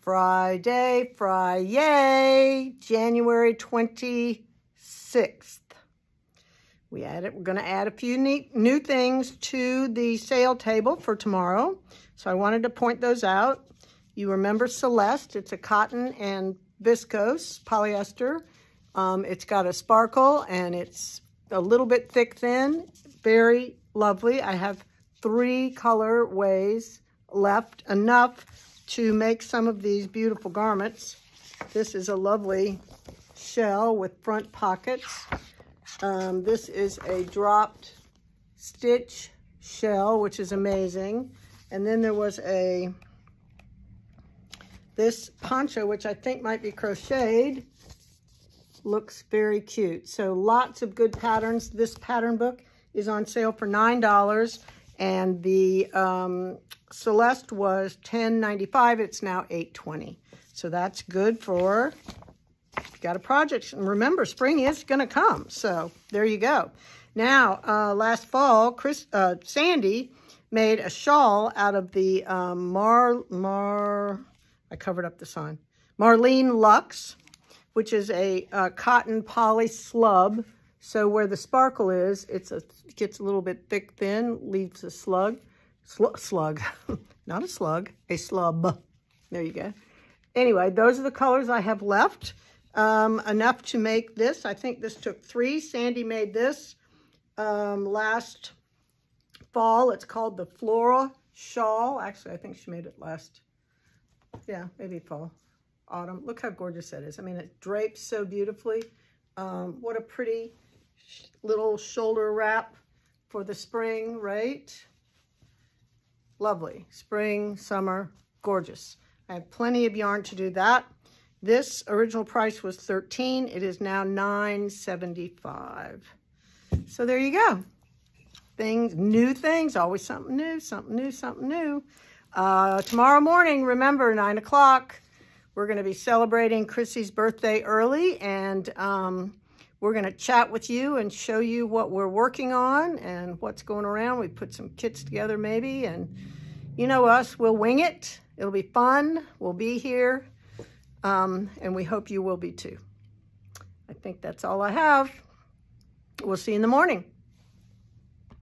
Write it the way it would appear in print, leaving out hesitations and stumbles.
Friday, Friday, January 26th. We're going to add a few new things to the sale table for tomorrow. So I wanted to point those out. You remember Celeste. It's a cotton and viscose polyester. It's got a sparkle and it's a little bit thick thin. Very lovely. I have 3 colorways left, enough to make some of these beautiful garments. This is a lovely shell with front pockets. This is a dropped stitch shell, which is amazing. And then there was this poncho, which I think might be crocheted. Looks very cute. So lots of good patterns. This pattern book is on sale for $9, and the Celeste was $10.95. It's now $8.20. So that's good for, if you got a project. And remember, spring is going to come. So there you go. Now, last fall, Sandy made a shawl out of the I covered up the sign, Marlene Luxe, which is a cotton poly slub. So where the sparkle is, it gets a little bit thick, thin, leaves a slug, not a slug, a slub. There you go. Anyway, those are the colors I have left. Enough to make this. I think this took 3. Sandy made this last fall. It's called the Flora Shawl. Actually, I think she made it maybe fall, autumn. Look how gorgeous that is. I mean, it drapes so beautifully. What a pretty little shoulder wrap for the spring, right? Lovely. Spring, summer, gorgeous. I have plenty of yarn to do that. This original price was $13. It is now $9.75. So there you go. New things, always something new, something new, something new. Tomorrow morning, remember, 9 o'clock, we're going to be celebrating Chrissy's birthday early, and we're going to chat with you and show you what we're working on and what's going around. We put some kits together maybe, and you know us, we'll wing it. It'll be fun. We'll be here, and we hope you will be too. I think that's all I have. We'll see you in the morning.